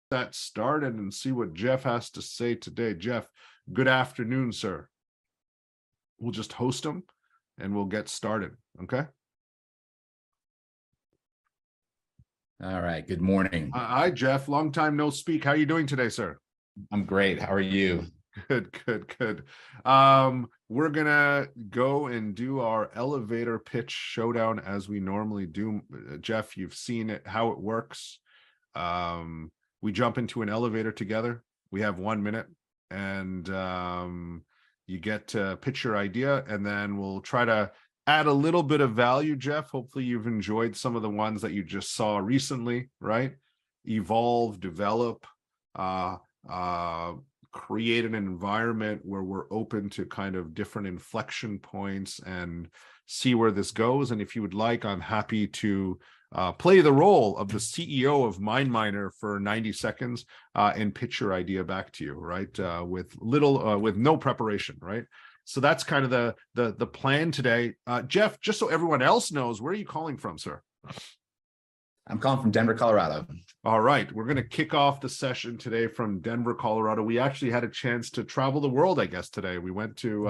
that started and see what Jeff has to say today. Jeff, good afternoon, sir. We'll just host him and we'll get started. Okay. All right. Good morning. Hi, Jeff. Long time no speak. How are you doing today, sir? I'm great. How are you? Good. We're gonna go and do our elevator pitch showdown as we normally do. Jeff, you've seen it, how it works. We jump into an elevator together. We have 1 minute, and you get to pitch your idea, and then we'll try to add a little bit of value. Jeff, hopefully you've enjoyed some of the ones that you just saw recently, right? Evolve, develop, create an environment where we're open to kind of different inflection points and see where this goes. And if you would like, I'm happy to play the role of the CEO of MindMiner for 90 seconds and pitch your idea back to you, right? With no preparation, right? So that's kind of the plan today. Jeff, just so everyone else knows, where are you calling from, sir? I'm calling from Denver, Colorado. All right. We're going to kick off the session today from Denver, Colorado. We actually had a chance to travel the world, I guess, today. We went to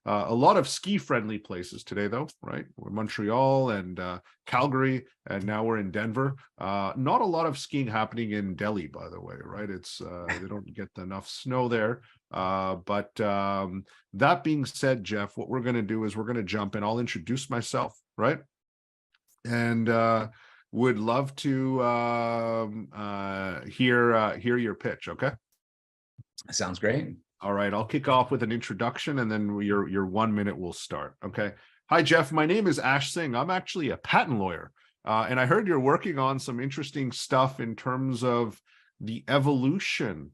a lot of ski-friendly places today, though, right? We're in Montreal and Calgary, and now we're in Denver. Not a lot of skiing happening in Delhi, by the way, right? It's they don't get enough snow there. But that being said, Jeff, what we're going to do is we're going to jump in. I'll introduce myself, right? And would love to hear your pitch. Okay. Sounds great. All right. I'll kick off with an introduction, and then your 1 minute will start. Okay. Hi, Jeff. My name is Singh. I'm actually a patent lawyer, and I heard you're working on some interesting stuff in terms of the evolution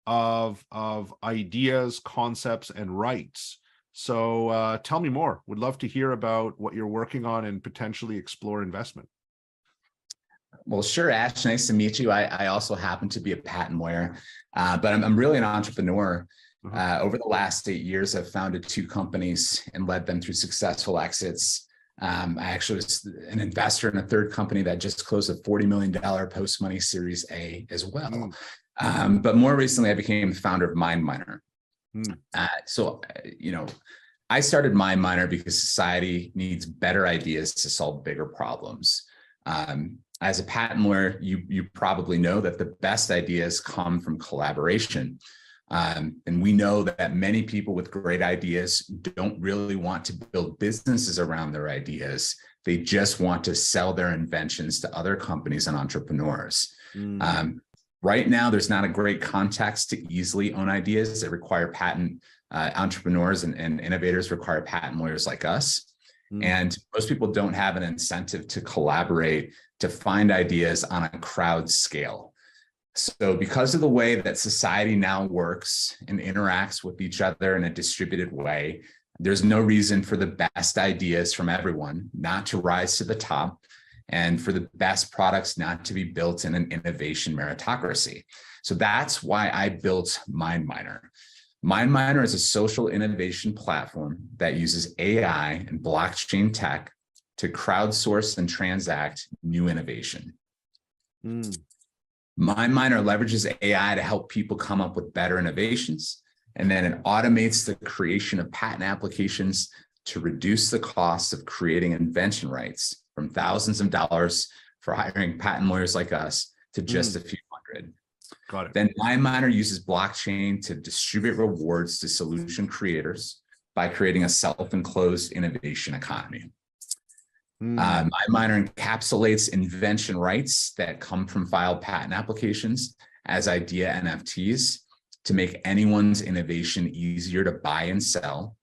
of ideas, concepts, and rights. So tell me more. Would love to hear about what you're working on and potentially explore investment. Well, sure, Ash. Nice to meet you. I also happen to be a patent lawyer, but I'm really an entrepreneur. Over the last 8 years, I've founded 2 companies and led them through successful exits. I actually was an investor in a 3rd company that just closed a $40 million post-money Series A as well. But more recently, I became the founder of MindMiner. I started MindMiner because society needs better ideas to solve bigger problems. As a patent lawyer, you probably know that the best ideas come from collaboration. And we know that many people with great ideas don't really want to build businesses around their ideas. They just want to sell their inventions to other companies and entrepreneurs. Right now, there's not a great context to easily own ideas that require patent entrepreneurs and innovators require patent lawyers like us. And most people don't have an incentive to collaborate, to find ideas on a crowd scale. So because of the way that society now works and interacts with each other in a distributed way, there's no reason for the best ideas from everyone not to rise to the top, and for the best products not to be built in an innovation meritocracy. So that's why I built MindMiner. MindMiner is a social innovation platform that uses AI and blockchain tech to crowdsource and transact new innovation. MindMiner leverages AI to help people come up with better innovations, and then it automates the creation of patent applications to reduce the cost of creating invention rights from thousands of dollars for hiring patent lawyers like us to just a few hundred. Got it. Then MindMiner uses blockchain to distribute rewards to solution creators by creating a self-enclosed innovation economy. MindMiner encapsulates invention rights that come from filed patent applications as idea NFTs to make anyone's innovation easier to buy and sell,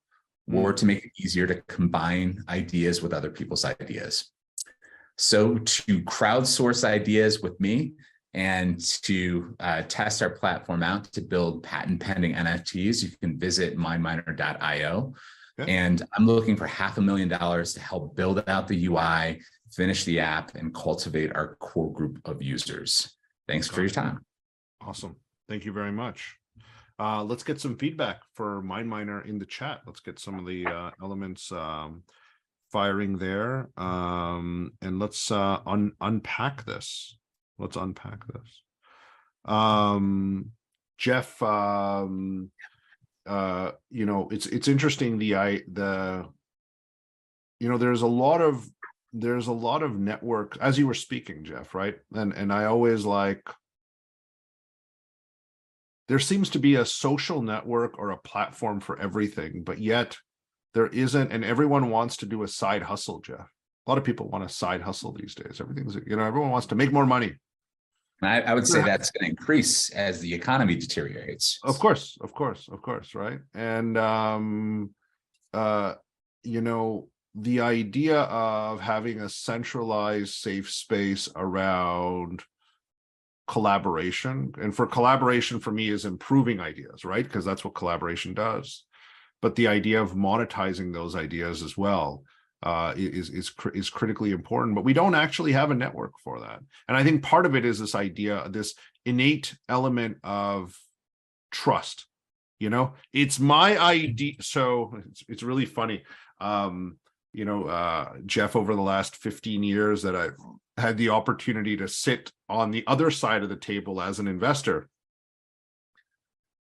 or to make it easier to combine ideas with other people's ideas. So to crowdsource ideas with me and to test our platform out to build patent pending NFTs, you can visit mindminer.io. Okay. And I'm looking for $500,000 to help build out the UI, finish the app, and cultivate our core group of users. Thanks for your time. Awesome. Thank you very much. Let's get some feedback for MindMiner in the chat. Let's get some of the elements firing there. And let's unpack this. Let's unpack this. Jeff, it's interesting, there's a lot of network, as you were speaking, Jeff, right? And I always like, there seems to be a social network or a platform for everything, but yet there isn't, and everyone wants to do a side hustle, Jeff. A lot of people want a side hustle these days. Everyone wants to make more money. I would say that's going to increase as the economy deteriorates. Of course, right? And the idea of having a centralized safe space around collaboration, and for collaboration for me is improving ideas, right? Because that's what collaboration does. But the idea of monetizing those ideas as well is critically important, but we don't actually have a network for that. And I think part of it is this idea, this innate element of trust. It's my idea. So it's really funny. Jeff, over the last 15 years that I've had the opportunity to sit on the other side of the table as an investor,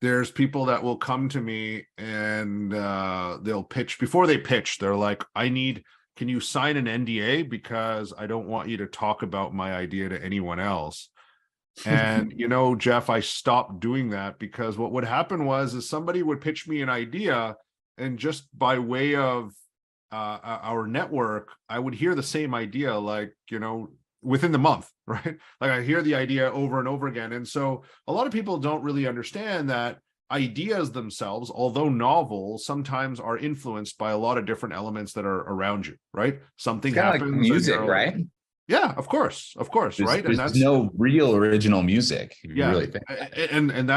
there's people that will come to me and they'll pitch. Before they pitch, they're like, can you sign an NDA? Because I don't want you to talk about my idea to anyone else. And, Jeff, I stopped doing that, because what would happen is somebody would pitch me an idea, and just by way of our network, I would hear the same idea, within the month, right? Like I hear the idea over and over again. And so a lot of people don't really understand that ideas themselves, although novel, sometimes are influenced by a lot of different elements that are around you, right? Something happens. Like music, right? Yeah, of course, right. And that's no real original music. If you really think. And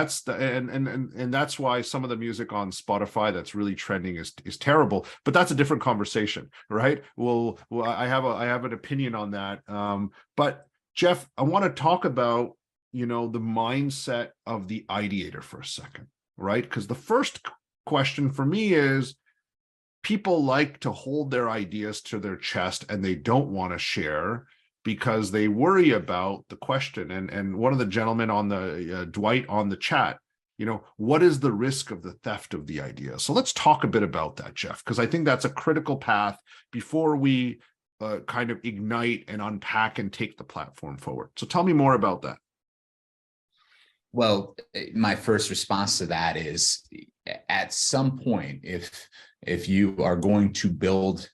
that's why some of the music on Spotify that's really trending is terrible. But that's a different conversation, right? Well, I have an opinion on that. But Jeff, I want to talk about the mindset of the ideator for a second, right? Because the first question for me is, people like to hold their ideas to their chest and they don't want to share because they worry about the question. And one of the gentlemen on the Dwight on the chat, what is the risk of the theft of the idea? So let's talk a bit about that, Jeff, because I think that's a critical path before we kind of ignite and unpack and take the platform forward. So tell me more about that. Well, my first response to that is, at some point, if you are going to build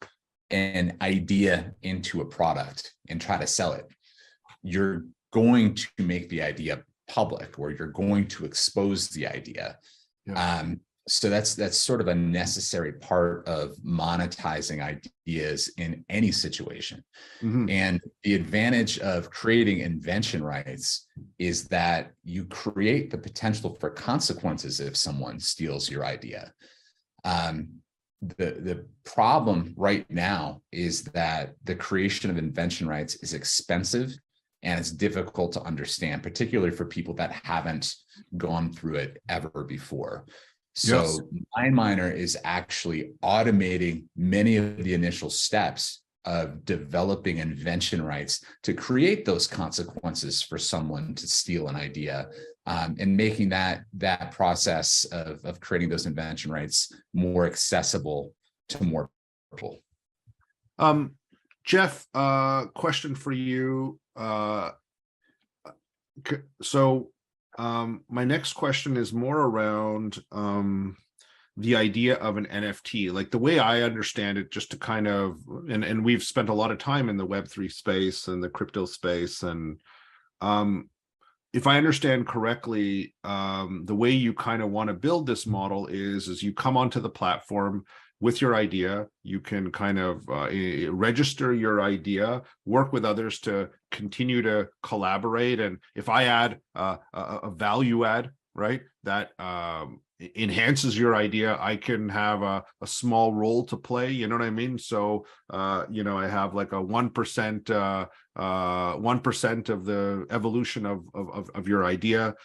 an idea into a product and try to sell it, you're going to make the idea public, or you're going to expose the idea. Yeah. So that's sort of a necessary part of monetizing ideas in any situation. Mm-hmm. And the advantage of creating invention rights is that you create the potential for consequences if someone steals your idea. The problem right now is that the creation of invention rights is expensive and it's difficult to understand, particularly for people that haven't gone through it ever before. So yes. MindMiner is actually automating many of the initial steps of developing invention rights to create those consequences for someone to steal an idea, and making that process of creating those invention rights more accessible to more people. Jeff, question for you. My next question is more around the idea of an NFT. Like the way I understand it, just to kind of, and we've spent a lot of time in the Web3 space and the crypto space, and if I understand correctly, the way you kind of want to build this model is you come onto the platform with your idea. You can kind of register your idea, work with others to continue to collaborate. And if I add a value add, right, that enhances your idea, I can have a small role to play. You know what I mean? So, I have like a 1%, 1% of the evolution of your idea.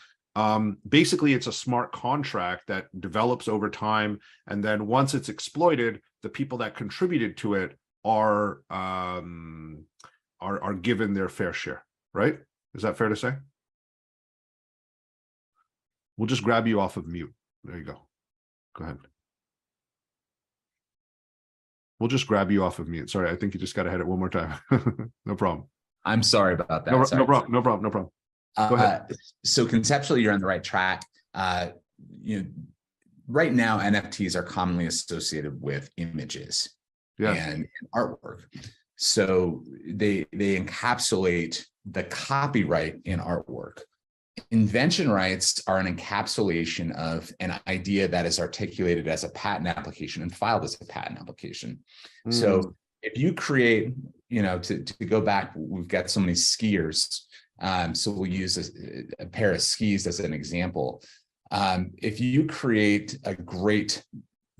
Basically, it's a smart contract that develops over time, and then once it's exploited, the people that contributed to it are given their fair share. Right? Is that fair to say? We'll just grab you off of mute. There you go. Go ahead. We'll just grab you off of mute. Sorry, I think you just got to hit it one more time. No problem. I'm sorry about that. No problem. No problem. Go ahead. So conceptually, you're on the right track. Right now, NFTs are commonly associated with images and artwork. So they encapsulate the copyright in artwork. Invention rights are an encapsulation of an idea that is articulated as a patent application and filed as a patent application. So if you create, to go back, we've got so many skiers. So we'll use a pair of skis as an example. If you create a great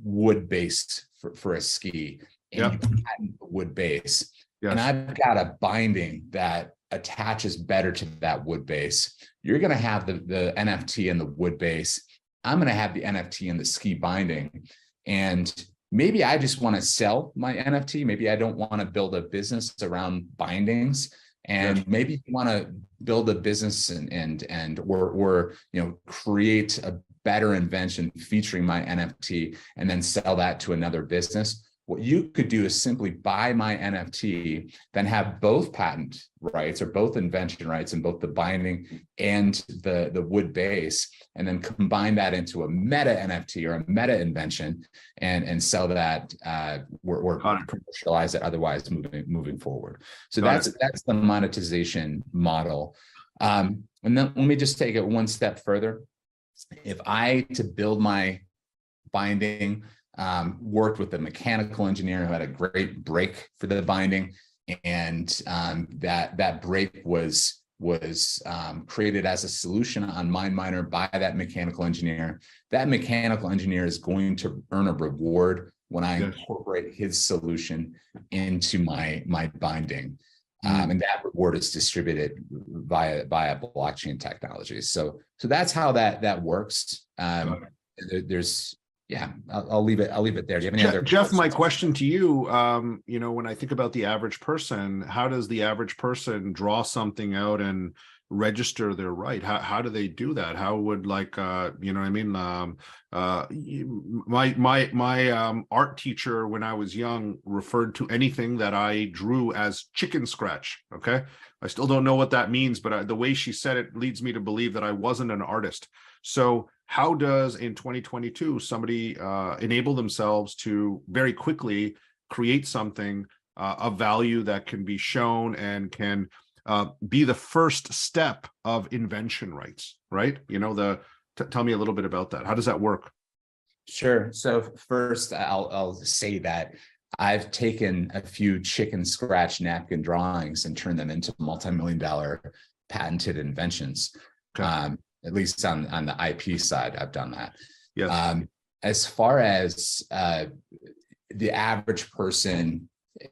wood base for a ski and you patent the wood base, and I've got a binding that attaches better to that wood base, you're going to have the NFT and the wood base. I'm going to have the NFT and the ski binding. And maybe I just want to sell my NFT. Maybe I don't want to build a business around bindings. And maybe you want to build a business or create a better invention featuring my NFT and then sell that to another business. What you could do is simply buy my NFT, then have both patent rights or both invention rights in both the binding and the wood base, and then combine that into a meta NFT or a meta invention and sell that or commercialize it otherwise moving forward. So that's the monetization model. And then let me just take it one step further. If I, to build my binding, worked with a mechanical engineer who had a great brake for the binding, and that brake was created as a solution on MindMiner by that mechanical engineer. That mechanical engineer is going to earn a reward when I incorporate his solution into my binding. And that reward is distributed via blockchain technology. So that's how that works. I'll leave it there. Do you have any other Jeff, my question to you, when I think about the average person, how does the average person draw something out and register their right? How do they do that? How would my art teacher when I was young referred to anything that I drew as chicken scratch. Okay. I still don't know what that means, but the way she said it leads me to believe that I wasn't an artist. So how does in 2022 somebody enable themselves to very quickly create something of value that can be shown and can be the first step of invention rights, right? Tell me a little bit about that. How does that work? Sure. So first, I'll say that I've taken a few chicken scratch napkin drawings and turned them into multi-million-dollar patented inventions. Okay. At least on the IP side, I've done that. Yes. As far as the average person,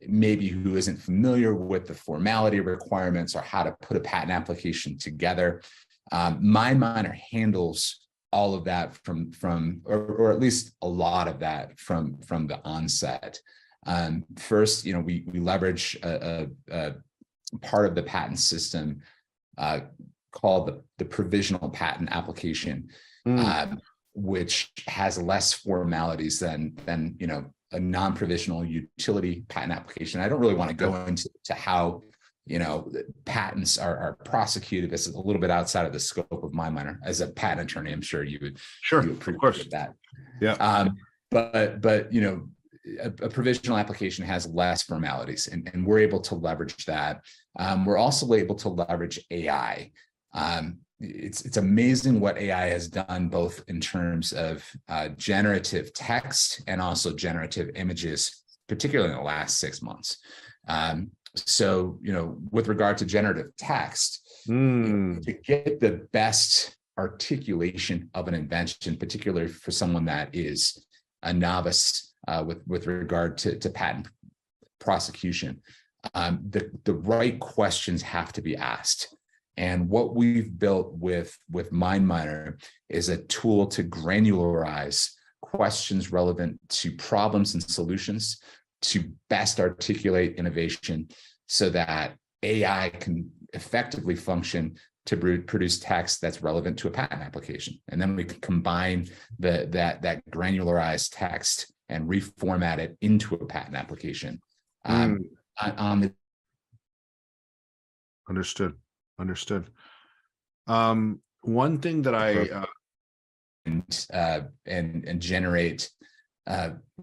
maybe who isn't familiar with the formality requirements or how to put a patent application together, MindMiner handles all of that or at least a lot of that from the onset. First, we leverage a part of the patent system called the provisional patent application, which has less formalities than a non-provisional utility patent application. I don't really want to go into how patents are prosecuted. This is a little bit outside of the scope of MindMiner. As a patent attorney, I'm sure you would appreciate that. Yeah. But a provisional application has less formalities, and we're able to leverage that. We're also able to leverage AI. It's amazing what AI has done, both in terms of generative text and also generative images, particularly in the last 6 months. So, with regard to generative text, to get the best articulation of an invention, particularly for someone that is a novice with regard to patent prosecution, the right questions have to be asked. And what we've built with MindMiner is a tool to granularize questions relevant to problems and solutions to best articulate innovation so that AI can effectively function to produce text that's relevant to a patent application. And then we can combine that granularized text and reformat it into a patent application. On the Understood. One thing that I and generate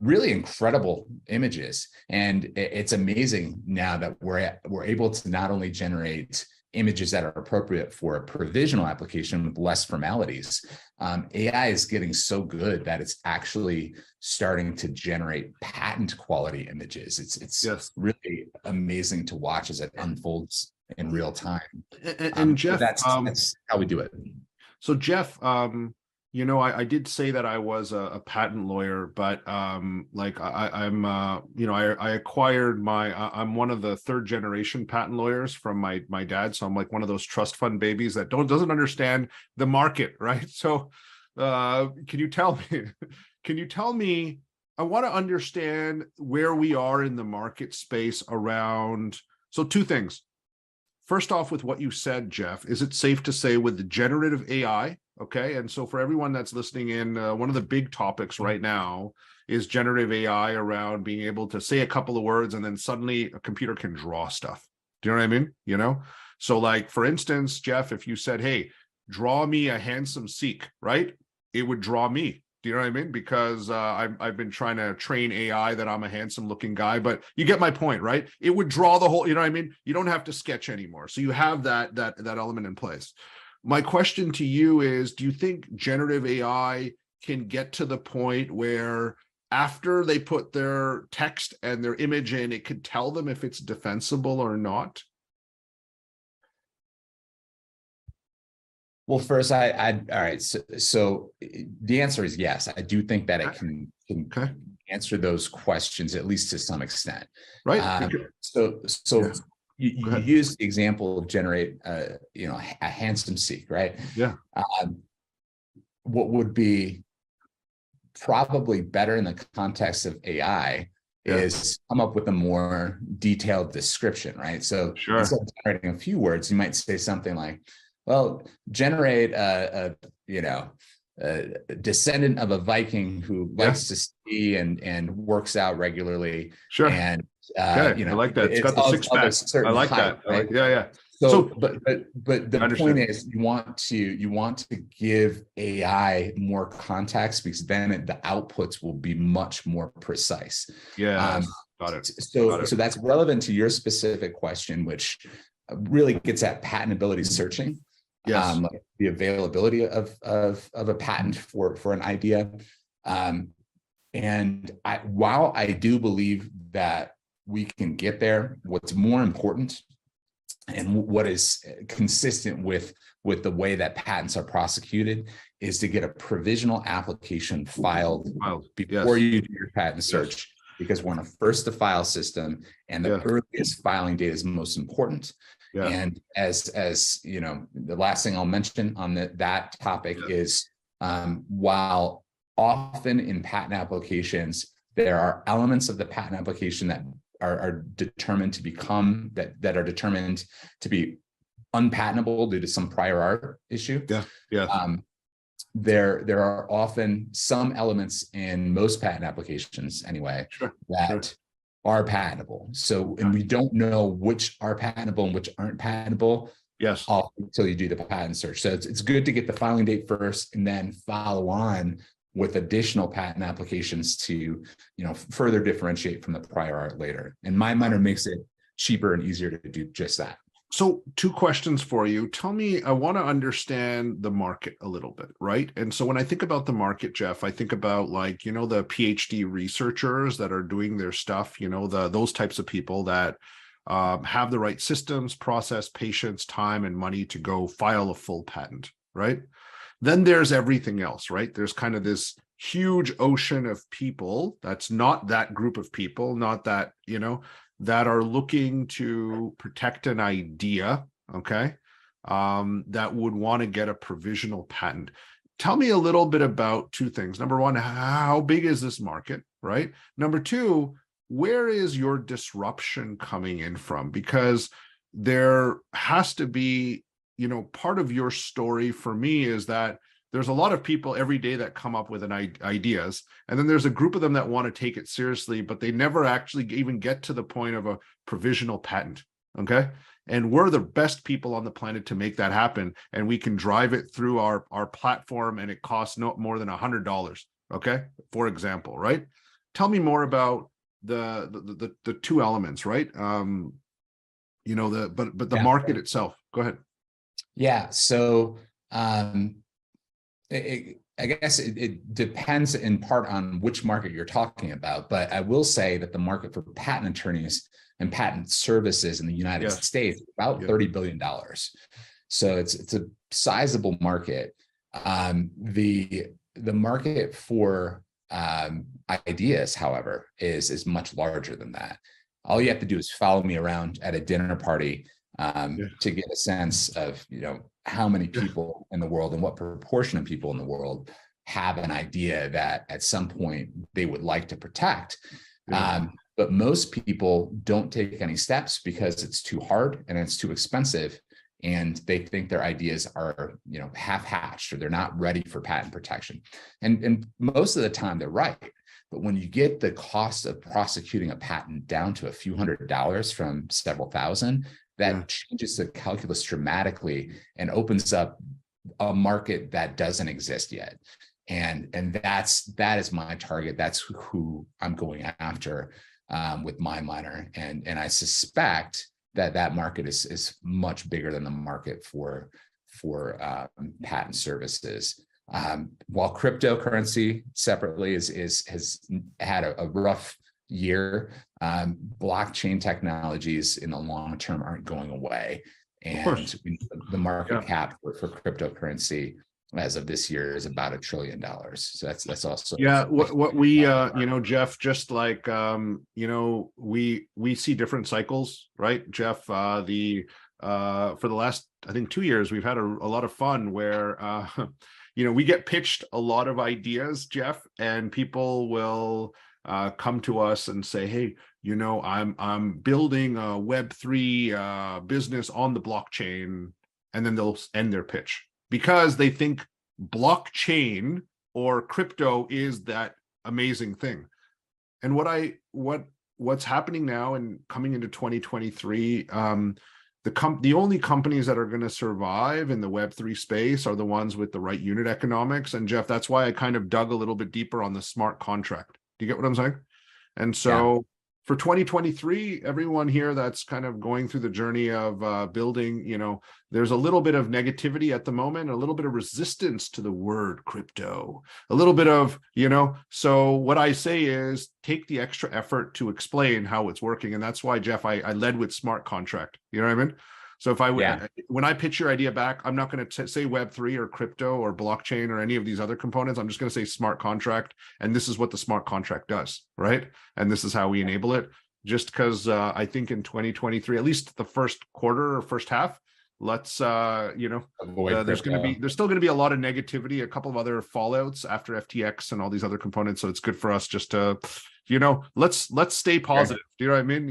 really incredible images. And it's amazing now that we're able to not only generate images that are appropriate for a provisional application with less formalities. AI is getting so good that it's actually starting to generate patent quality images. It's really amazing to watch as it unfolds in real time. And Jeff, that's how we do it. So Jeff, I did say that I was a patent lawyer, but I'm acquired I'm one of the third generation patent lawyers from my dad. So I'm like one of those trust fund babies that doesn't understand the market, right? So can you tell me, I want to understand where we are in the market space around, so two things. First off, with what you said, Jeff, is it safe to say with the generative AI? Okay. And so for everyone that's listening in, one of the big topics right now is generative AI around being able to say a couple of words and then suddenly a computer can draw stuff. Do you know what I mean? So like, for instance, Jeff, if you said, hey, draw me a handsome Sikh, right? It would draw me. Do you know what I mean? Because I've been trying to train AI that I'm a handsome looking guy, but you get my point, right? It would draw the whole, you know what I mean? You don't have to sketch anymore. So you have that element in place. My question to you is, do you think generative AI can get to the point where after they put their text and their image in, it could tell them if it's defensible or not? Well, first, all right. So the answer is yes. I do think that it can answer those questions, at least to some extent. Right. So you use the example of generate, a handsome Sikh, right? Yeah. What would be probably better in the context of AI is come up with a more detailed description, right? So instead of generating a few words, you might say something like, well, generate a descendant of a Viking who likes to ski and works out regularly. Sure. And I like that. It's got the six pack. I like that. Right? Yeah. So, but the point is, you want to give AI more context, because then the outputs will be much more precise. Yeah. Got it. So that's relevant to your specific question, which really gets at patentability searching. Yes. Like the availability of a patent for an idea. While I do believe that we can get there, what's more important and what is consistent with the way that patents are prosecuted is to get a provisional application filed before you do your patent search, because we're on a first to file system and the earliest filing date is most important. Yeah. And as you know, the last thing I'll mention on that topic is while often in patent applications, there are elements of the patent application that are determined to become that are determined to be unpatentable due to some prior art issue. There are often some elements in most patent applications anyway that are patentable. So, and we don't know which are patentable and which aren't patentable until you do the patent search. So it's good to get the filing date first and then follow on with additional patent applications to, further differentiate from the prior art later. And MindMiner makes it cheaper and easier to do just that. So 2 questions for you. Tell me, I want to understand the market a little bit, right? And so when I think about the market, Jeff, I think about the PhD researchers that are doing their stuff, those types of people that have the right systems, process, patience, time, and money to go file a full patent, right? Then there's everything else, right? There's kind of this huge ocean of people that's not that group of people, not that, that are looking to protect an idea, that would want to get a provisional patent. Tell me a little bit about 2 things. Number 1, how big is this market, right? Number 2, where is your disruption coming in from? Because there has to be part of your story for me is that there's a lot of people every day that come up with ideas, and then there's a group of them that want to take it seriously, but they never actually even get to the point of a provisional patent. Okay. And we're the best people on the planet to make that happen. And we can drive it through our platform, and it costs no more than $100. Okay. For example, right? Tell me more about the two elements, right? The market itself. Go ahead. Yeah. So, I guess it depends in part on which market you're talking about, but I will say that the market for patent attorneys and patent services in the United States is about $30 billion. So it's a sizable market. The market for ideas, however, is much larger than that. All you have to do is follow me around at a dinner party to get a sense of, how many people in the world and what proportion of people in the world have an idea that at some point they would like to protect. But most people don't take any steps because it's too hard and it's too expensive. And they think their ideas are, half-hatched, or they're not ready for patent protection. And most of the time they're right. But when you get the cost of prosecuting a patent down to a few $100s from several thousand, that changes the calculus dramatically and opens up a market that doesn't exist yet. And that is my target. That's who I'm going after with MindMiner. And I suspect that market is much bigger than the market for patent services. While cryptocurrency separately has had a rough year, blockchain technologies in the long term aren't going away. And the market cap for cryptocurrency as of this year is about $1 trillion. So that's also what we Jeff, just like we see different cycles, right, Jeff? For the last, I think, 2 years, we've had a lot of fun where we get pitched a lot of ideas, Jeff, and people will come to us and say, hey, I'm building a Web3 business on the blockchain, and then they'll end their pitch because they think blockchain or crypto is that amazing thing. And what's happening now and coming into 2023, the only companies that are going to survive in the Web3 space are the ones with the right unit economics. And Jeff, that's why I kind of dug a little bit deeper on the smart contract. Do you get what I'm saying? And so for 2023, everyone here that's kind of going through the journey of building, there's a little bit of negativity at the moment, a little bit of resistance to the word crypto, a little bit of, so what I say is take the extra effort to explain how it's working. And that's why, Jeff, I led with smart contract. You know what I mean? So if when I pitch your idea back, I'm not going to say Web3 or crypto or blockchain or any of these other components. I'm just going to say smart contract. And this is what the smart contract does, right? And this is how we enable it. Just because I think in 2023, at least the first quarter or first half, let's, there's still going to be a lot of negativity, a couple of other fallouts after FTX and all these other components. So it's good for us just to, let's stay positive. Do you know what I mean?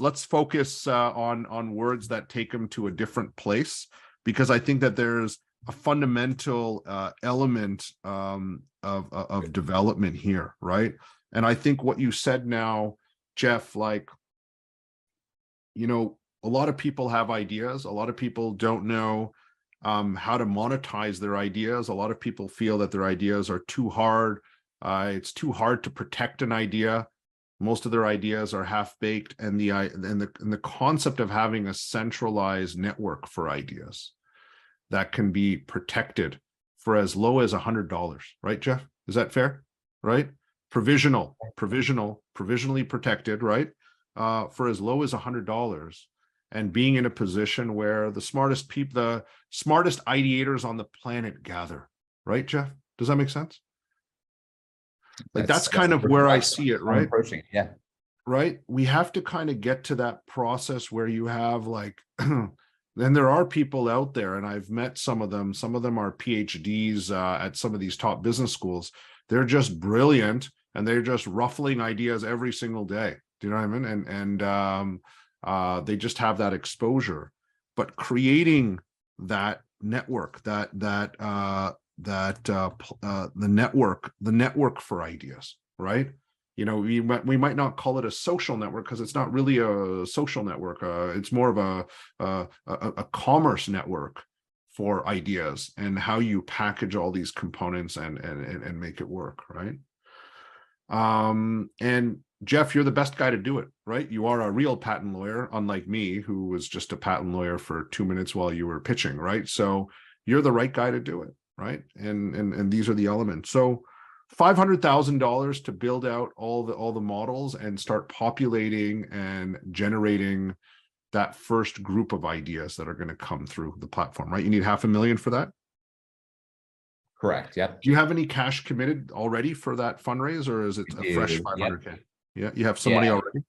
Let's focus on words that take them to a different place, because I think that there's a fundamental element of development here, right? And I think what you said now, Jeff, a lot of people have ideas. A lot of people don't know how to monetize their ideas. A lot of people feel that their ideas are too hard. It's too hard to protect an idea. Most of their ideas are half-baked, and the concept of having a centralized network for ideas that can be protected for as low as $100, right, Jeff? Is that fair? Right? Provisionally protected, right? For as low as $100, and being in a position where the smartest ideators on the planet gather, right, Jeff? Does that make sense? That's kind of where I see it, right? Right. We have to kind of get to that process where you have then there are people out there, and I've met some of them. Some of them are PhDs at some of these top business schools. They're just brilliant, and they're just ruffling ideas every single day. Do you know what I mean? They just have that exposure. But creating that network, the network for ideas, right? You know, we might not call it a social network because it's not really a social network. It's more of a commerce network for ideas and how you package all these components and make it work, right? And Jeff, you're the best guy to do it, right? You are a real patent lawyer, unlike me, who was just a patent lawyer for 2 minutes while you were pitching, right? So you're the right guy to do it, right? And these are the elements. So $500,000 to build out all the models and start populating and generating that first group of ideas that are going to come through the platform, right? You need $500,000 for that. Correct. Yep. Do you have any cash committed already for that fundraise, or is it a fresh 500K? Yep. Yeah, you have some money already.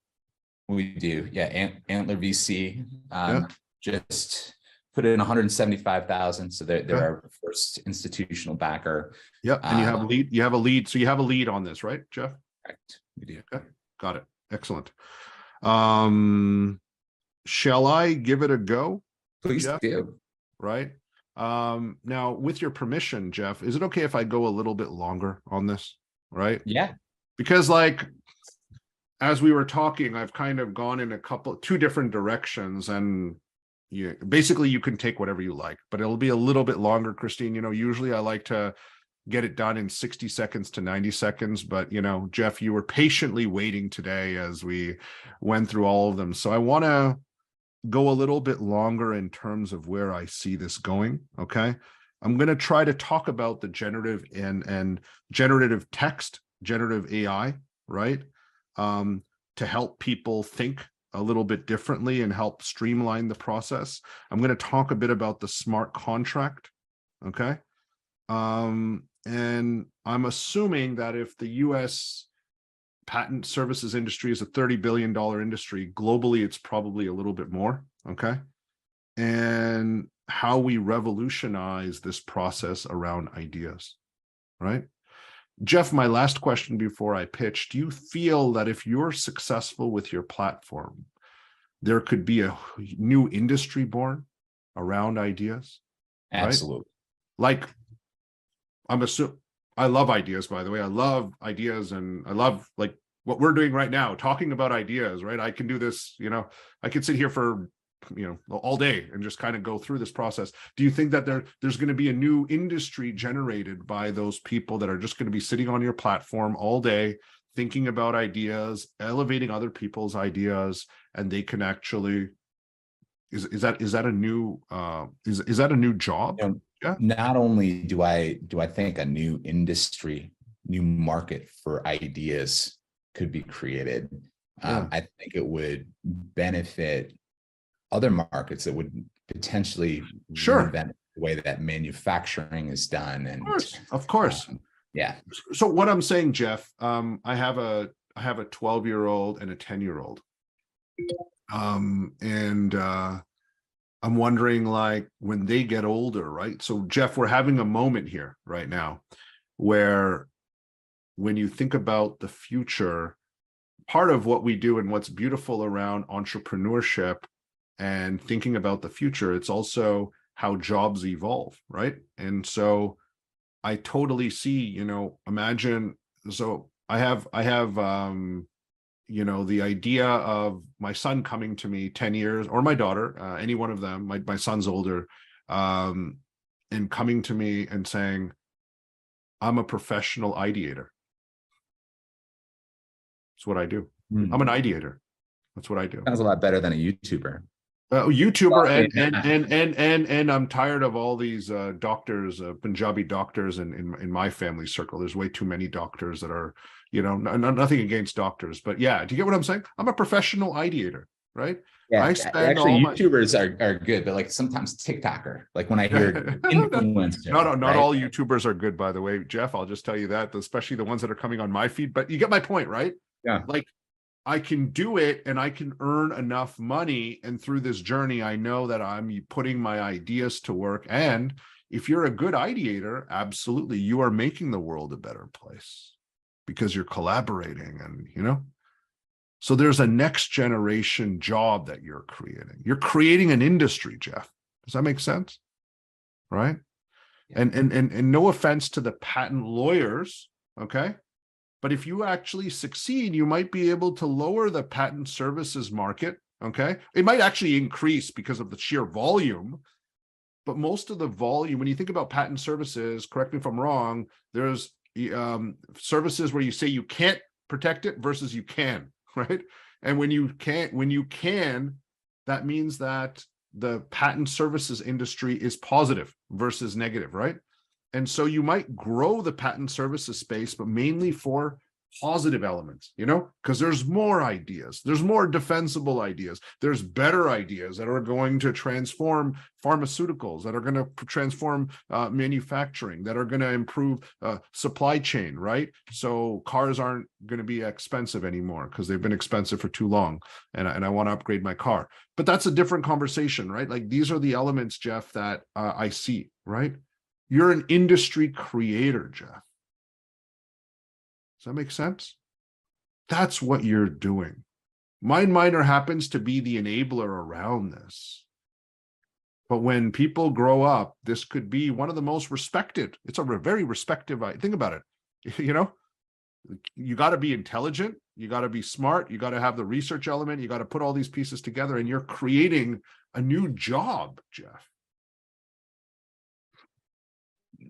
We do. Yeah, Antler VC Yeah. just put in 175,000. So they're our first institutional backer. Yeah, and you have a lead. You have a lead. So you have a lead on this, right, Jeff? Correct. We do. Okay, got it. Excellent. Shall I give it a go? Please Jeff? do. Right. Now, with your permission, Jeff, is it okay if I go a little bit longer on this? Right. Yeah. Because, like, as we were talking, I've kind of gone in two different directions, and basically you can take whatever you like, but it'll be a little bit longer, Christine. You know, usually I like to get it done in 60 seconds to 90 seconds, but, you know, Jeff, you were patiently waiting today as we went through all of them. So I want to go a little bit longer in terms of where I see this going. Okay. I'm going to try to talk about the generative and generative text, generative AI, right? To help people think a little bit differently and help streamline the process. I'm going to talk a bit about the smart contract. Okay. And I'm assuming that if the US patent services industry is a $30 billion industry, globally, it's probably a little bit more, okay? And how we revolutionize this process around ideas, right? Jeff, my last question before I pitch, do you feel that if you're successful with your platform, there could be a new industry born around ideas? Absolutely. Right? Like, I'm assuming, I love ideas, by the way. I love ideas, and I love, like, what we're doing right now, talking about ideas, right? I can do this, you know, I could sit here for, you know, all day and just kind of go through this process. Do you think that there's going to be a new industry generated by those people that are just going to be sitting on your platform all day, thinking about ideas, elevating other people's ideas, and they can actually, is that a new is that a new job? You know, yeah. Not only do I think a new industry, new market for ideas could be created, I think it would benefit other markets that would potentially reinvent the way that manufacturing is done. And of course. Yeah. So what I'm saying, Jeff, I have a 12-year-old and a 10-year-old. And I'm wondering, like, when they get older, right? So Jeff, we're having a moment here right now where, when you think about the future, part of what we do and what's beautiful around entrepreneurship and thinking about the future, it's also how jobs evolve, right? And so I totally see, you know, imagine, so I have you know, the idea of my son coming to me 10 years, or my daughter, any one of them, my son's older, and coming to me and saying, I'm a professional ideator. That's what I do. I'm an ideator. That's what I do. Sounds a lot better than a YouTuber. And I'm tired of all these doctors, Punjabi doctors in my family circle. There's way too many doctors that are, you know, nothing against doctors, but yeah, do you get what I'm saying? I'm a professional ideator, right? Yeah, actually, YouTubers are good, but like sometimes TikToker, like when I hear influencers. Not all YouTubers are good, by the way, Jeff. I'll just tell you that, especially the ones that are coming on my feed. But you get my point, right? Yeah. Like, I can do it and I can earn enough money. And through this journey, I know that I'm putting my ideas to work. And if you're a good ideator, absolutely, you are making the world a better place because you're collaborating and, you know. So there's a next generation job that you're creating. You're creating an industry, Jeff. Does that make sense? Right? Yeah. And no offense to the patent lawyers, okay? But if you actually succeed, you might be able to lower the patent services market, okay? It might actually increase because of the sheer volume, but most of the volume, when you think about patent services, correct me if I'm wrong, there's services where you say you can't protect it versus you can, right? And when you can, that means that the patent services industry is positive versus negative, right? And so you might grow the patent services space, but mainly for positive elements, because there's more ideas, there's more defensible ideas, there's better ideas that are going to transform pharmaceuticals, that are going to transform manufacturing, that are going to improve supply chain, right? So cars aren't going to be expensive anymore because they've been expensive for too long, and I want to upgrade my car. But that's a different conversation, right? Like, these are the elements, Jeff, that I see, right? You're an industry creator, Jeff. Does that make sense? That's what you're doing. MindMiner happens to be the enabler around this. But when people grow up, this could be one of the most respected. It's a very respected. Think about it. You got to be intelligent. You got to be smart. You got to have the research element. You got to put all these pieces together, and you're creating a new job, Jeff.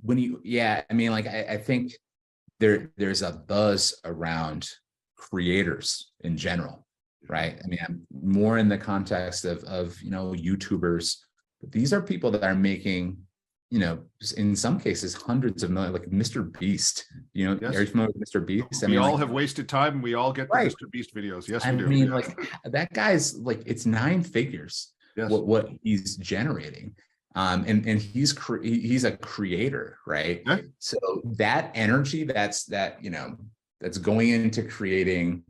I think there's a buzz around creators in general, right? I mean, I'm more in the context of YouTubers, but these are people that are making, in some cases, hundreds of millions, like Mr. Beast. Yes. Are you familiar with Mr. Beast? We all have wasted time, and we all get the Mr. Beast videos. Yes, we do. I mean, that guy's it's 9 figures. Yes. What he's generating. And he's a creator, right? Yeah. So that energy that's going into creating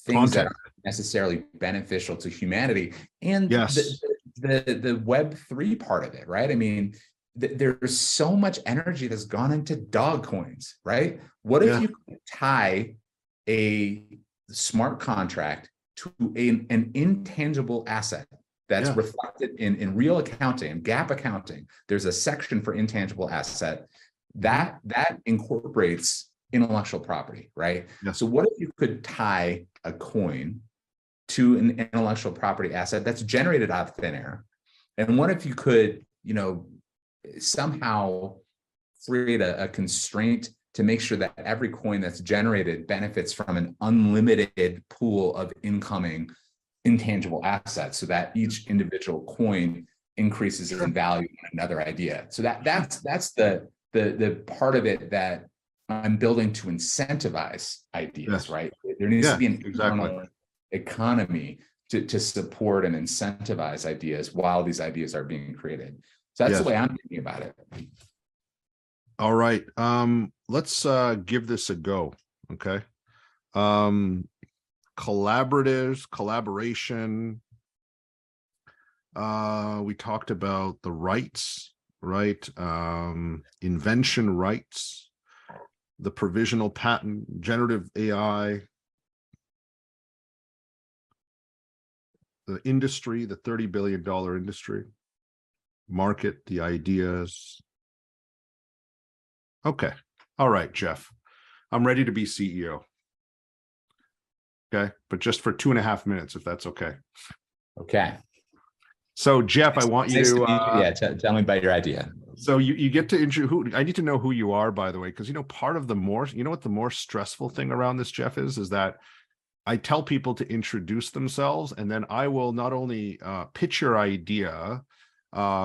things that aren't necessarily beneficial to humanity, and yes, the Web3 part of it, right? I mean, there's so much energy that's gone into dog coins, right? What if you tie a smart contract to an intangible asset that's reflected in real accounting and GAAP accounting? There's a section for intangible asset that incorporates intellectual property, right? Yes. So what if you could tie a coin to an intellectual property asset that's generated out of thin air? And what if you could, somehow create a constraint to make sure that every coin that's generated benefits from an unlimited pool of incoming intangible assets, so that each individual coin increases in value in another idea. So that's the part of it that I'm building to incentivize ideas, right? There needs to be an internal economy to support and incentivize ideas while these ideas are being created. So that's the way I'm thinking about it. All right. Let's give this a go. Okay. Collaboration. We talked about the rights, right? Invention rights, the provisional patent, generative AI, the industry, the $30 billion industry, market, the ideas. Okay. All right, Jeff. I'm ready to be CEO. Okay. But just for 2.5 minutes, if that's okay. Okay. So, Jeff, I want you to tell me about your idea. So you get to introduce I need to know who you are, by the way, because part of the more, what the more stressful thing around this, Jeff, is that I tell people to introduce themselves, and then I will not only pitch your idea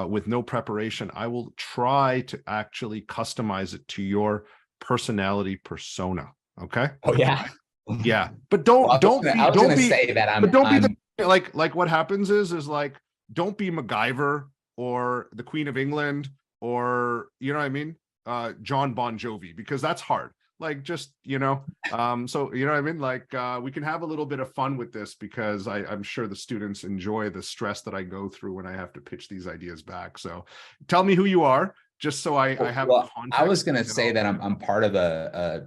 with no preparation, I will try to actually customize it to your personality persona. Okay. Oh yeah. Yeah. But don't be like what happens is like, don't be MacGyver or the Queen of England or, John Bon Jovi, because that's hard. Like, just, so, like, we can have a little bit of fun with this, because I'm sure the students enjoy the stress that I go through when I have to pitch these ideas back. So tell me who you are, just so I have context. I was going to say that I'm part of a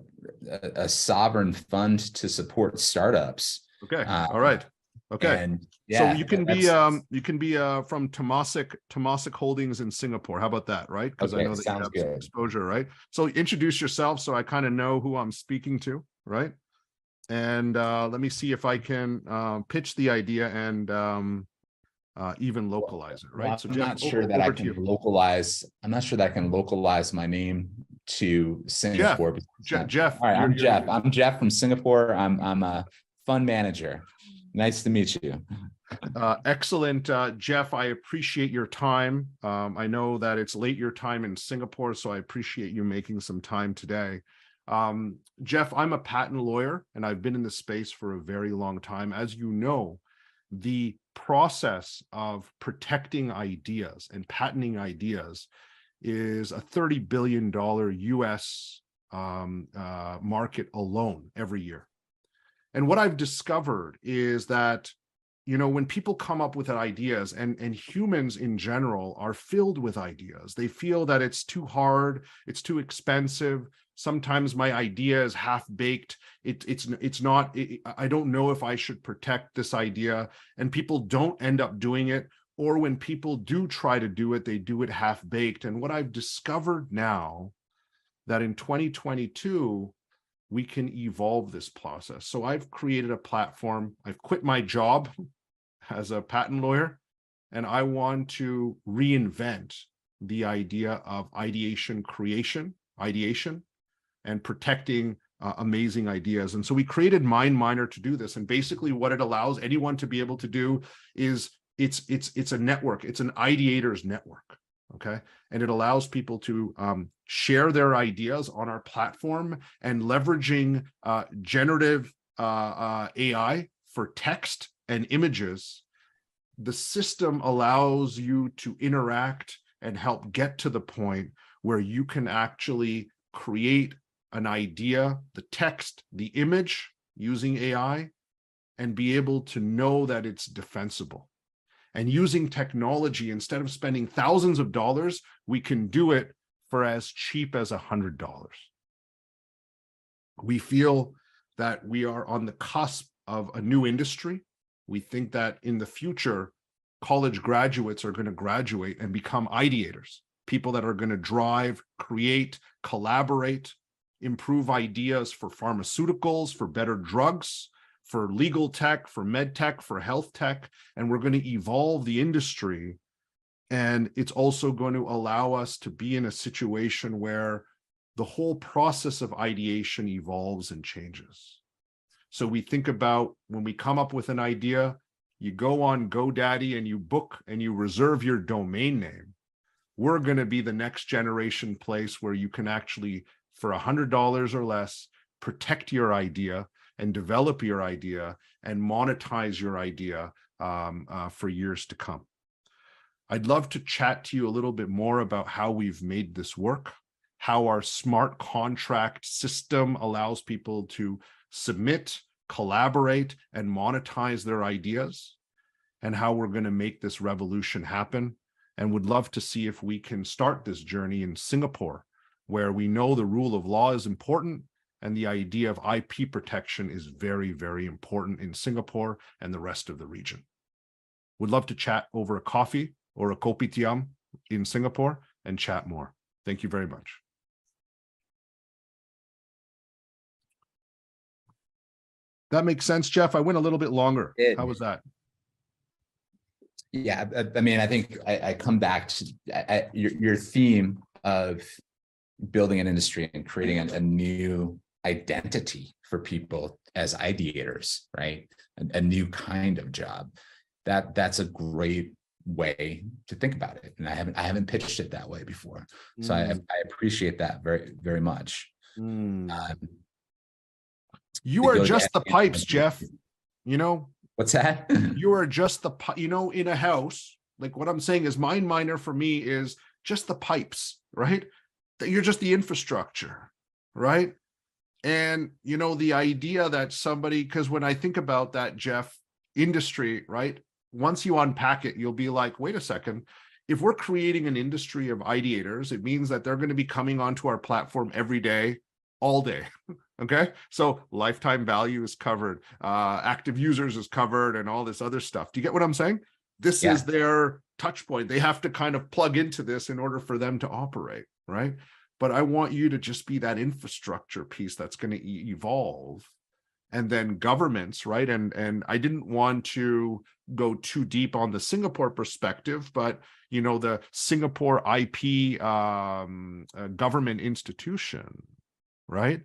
sovereign fund to support startups. Okay. All right. Okay. And So yeah, you can be from Temasek Holdings in Singapore. How about that, right? Because I okay, know that you sounds have some good. exposure, right? So introduce yourself so I kind of know who I'm speaking to, right? And let me see if I can pitch the idea and even localize it, right? Well, So I'm Jeff, not sure that I over to can you. localize. I'm not sure that I can localize my name to Jeff, Singapore. Jeff, All right, I'm Jeff. you're I'm Jeff from Singapore. I'm a fund manager. Nice to meet you. excellent, Jeff. I appreciate your time. I know that it's late your time in Singapore, so I appreciate you making some time today. Jeff, I'm a patent lawyer, and I've been in the space for a very long time. As you know, the process of protecting ideas and patenting ideas is a $30 billion US market alone every year. And what I've discovered is that, you know, when people come up with ideas, and humans in general are filled with ideas, they feel that it's too hard, it's too expensive. Sometimes my idea is half-baked. It's not, I don't know if I should protect this idea, and people don't end up doing it. Or when people do try to do it, they do it half-baked. And what I've discovered now, that in 2022, we can evolve this process. So I've created a platform. I've quit my job as a patent lawyer, and I want to reinvent the idea of ideation, and protecting amazing ideas. And so we created MindMiner to do this. And basically what it allows anyone to be able to do is it's a network. It's an ideators network. Okay. And it allows people to share their ideas on our platform, and leveraging generative AI for text and images. The system allows you to interact and help get to the point where you can actually create an idea, the text, the image using AI, and be able to know that it's defensible. And using technology, instead of spending thousands of dollars, we can do it for as cheap as $100. We feel that we are on the cusp of a new industry. We think that in the future, college graduates are going to graduate and become ideators, people that are going to drive, create, collaborate, improve ideas for pharmaceuticals, for better drugs, for legal tech, for med tech, for health tech. And we're going to evolve the industry. And it's also going to allow us to be in a situation where the whole process of ideation evolves and changes. So we think about, when we come up with an idea, you go on GoDaddy and you book and you reserve your domain name. We're going to be the next generation place where you can actually, for $100 or less, protect your idea and develop your idea and monetize your idea for years to come. I'd love to chat to you a little bit more about how we've made this work, how our smart contract system allows people to submit, collaborate, and monetize their ideas, and how we're going to make this revolution happen. And would love to see if we can start this journey in Singapore, where we know the rule of law is important, and the idea of IP protection is very, very important in Singapore and the rest of the region. Would love to chat over a coffee or a kopitiam in Singapore and chat more. Thank you very much. That makes sense, Jeff. I went a little bit longer. How was that? Yeah, I mean, I think I come back to your theme of building an industry and creating a new identity for people as ideators, right? A new kind of job. That's a great way to think about it, and I haven't pitched it that way before. So I appreciate that very, very much. You are just the pipes, Jeff. You know, what's that? You are just the, you know, in a house, like what I'm saying is MindMiner for me is just the pipes, right? That you're just the infrastructure, right? And, you know, the idea that somebody, because when I think about that, Jeff, industry, right? Once you unpack it, you'll be like, wait a second, if we're creating an industry of ideators, it means that they're going to be coming onto our platform every day, all day. Okay, so lifetime value is covered, active users is covered, and all this other stuff. Do you get what I'm saying? This is their touch point. They have to kind of plug into this in order for them to operate, right? But I want you to just be that infrastructure piece that's going to evolve. And then governments, right? And I didn't want to go too deep on the Singapore perspective, but the Singapore IP government institution, right?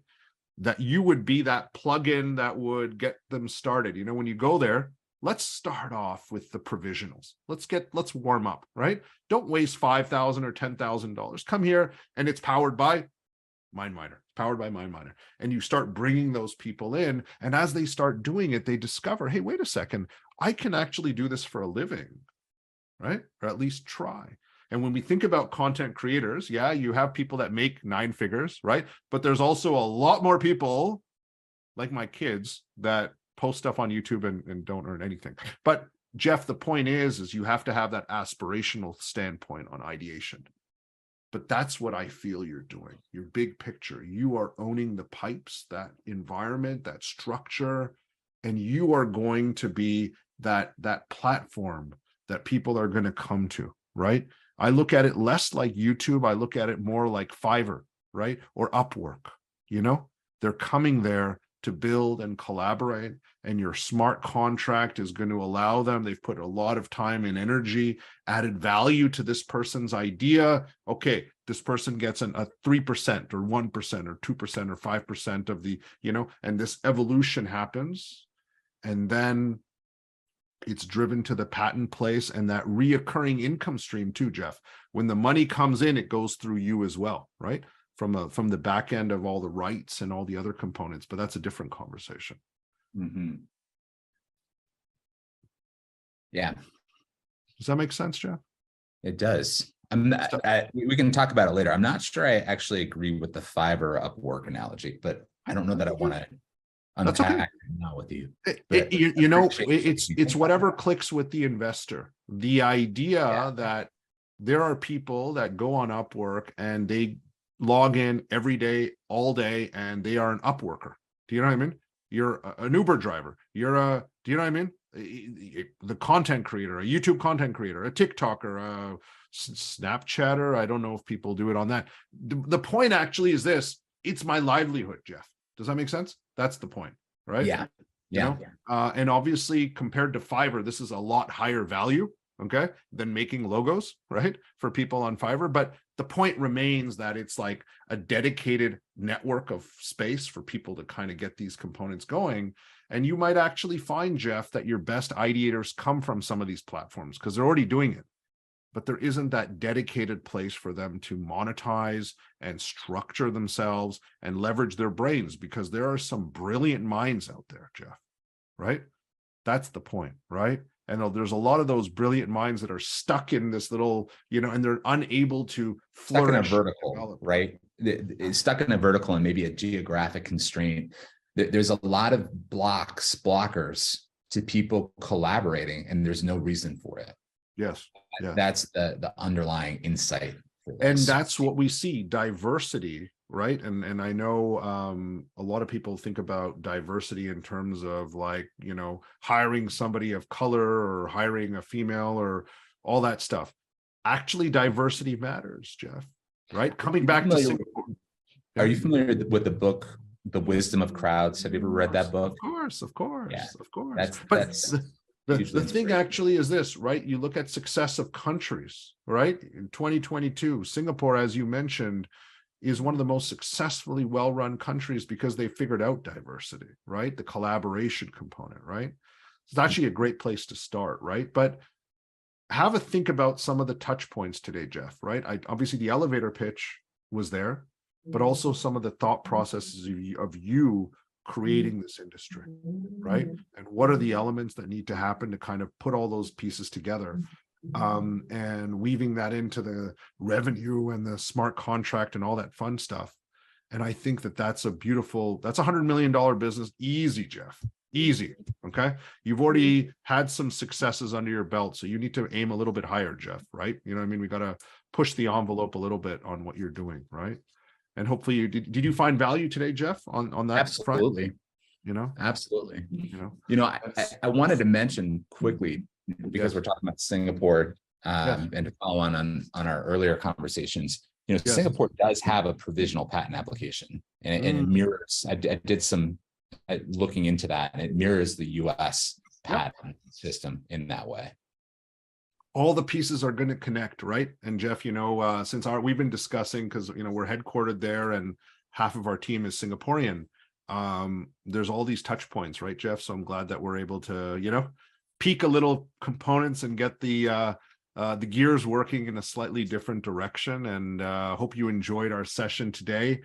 That you would be that plugin that would get them started. When you go there, let's start off with the provisionals. Let's warm up, right? Don't waste $5,000 or $10,000. Come here, and it's powered by MindMiner, and you start bringing those people in, and as they start doing it, they discover, hey, wait a second, I can actually do this for a living, right? Or at least try. And when we think about content creators, yeah, you have people that make 9 figures, right? But there's also a lot more people like my kids that post stuff on YouTube and don't earn anything. But Jeff, the point is you have to have that aspirational standpoint on ideation. But that's what I feel you're doing. Your big picture. You are owning the pipes, that environment, that structure, and you are going to be that platform that people are going to come to, right? I look at it less like YouTube. I look at it more like Fiverr, right? Or Upwork. They're coming there to build and collaborate, and your smart contract is going to allow them. They've put a lot of time and energy, added value to this person's idea. Okay, this person gets a 3% or 1% or 2% or 5% of the, and this evolution happens. And then it's driven to the patent place and that reoccurring income stream too, Jeff. When the money comes in, it goes through you as well, right? From the back end of all the rights and all the other components, but that's a different conversation. Mm-hmm. Yeah. Does that make sense, Jeff? It does. We can talk about it later. I'm not sure I actually agree with the Fiverr Upwork analogy, but I don't know that I want to unpack now with you. It's whatever clicks with the investor. The idea that there are people that go on Upwork and they log in every day, all day, and they are an Upworker. Do you know what I mean? You're an Uber driver. Do you know what I mean? The content creator, a YouTube content creator, a TikToker, a Snapchatter. I don't know if people do it on that. The point actually is this: it's my livelihood, Jeff. Does that make sense? That's the point, right? Yeah. And obviously, compared to Fiverr, this is a lot higher value, okay, than making logos, right, for people on Fiverr. But the point remains that it's like a dedicated network of space for people to kind of get these components going. And you might actually find, Jeff, that your best ideators come from some of these platforms because they're already doing it. But there isn't that dedicated place for them to monetize and structure themselves and leverage their brains, because there are some brilliant minds out there, Jeff, right? That's the point, right? And there's a lot of those brilliant minds that are stuck in this little, and they're unable to flourish. Stuck in a vertical, right? It's stuck in a vertical and maybe a geographic constraint. There's a lot of blockers to people collaborating, and there's no reason for it. Yes. Yeah. That's the underlying insight. And that's what we see, diversity, right? And I know a lot of people think about diversity in terms of like, hiring somebody of color or hiring a female or all that stuff. Actually, diversity matters, Jeff, right? Coming back to Singapore. Are you familiar with the book, The Wisdom of Crowds? Have you ever read that book? Of course. Yeah. Of course. That's the thing actually is this, right? You look at success of countries, right? In 2022, Singapore, as you mentioned, is one of the most successfully well-run countries because they figured out diversity, right? The collaboration component, right? It's actually a great place to start, right? But have a think about some of the touch points today, Jeff, right? Obviously, the elevator pitch was there, but also some of the thought processes of you creating this industry, right? And what are the elements that need to happen to kind of put all those pieces together, and weaving that into the revenue and the smart contract and all that fun stuff. And I think that's a $100 million business. Easy, Jeff, easy. Okay. You've already had some successes under your belt, so you need to aim a little bit higher, Jeff, right? You know what I mean? We got to push the envelope a little bit on what you're doing, right? and hopefully you did you find value today, Jeff, on that Absolutely. front? You know, Absolutely. you know, I wanted to mention quickly, because Yes. we're talking about Singapore, Yes. and to follow on our earlier conversations, Yes. Singapore does have a provisional patent application, and it mirrors. I did some looking into that, and it mirrors the U.S. patent system in that way. All the pieces are going to connect, right? And Jeff, since we've been discussing, because we're headquartered there and half of our team is Singaporean, there's all these touch points, right, Jeff? So I'm glad that we're able to peek a little components and get the gears working in a slightly different direction. And hope you enjoyed our session today.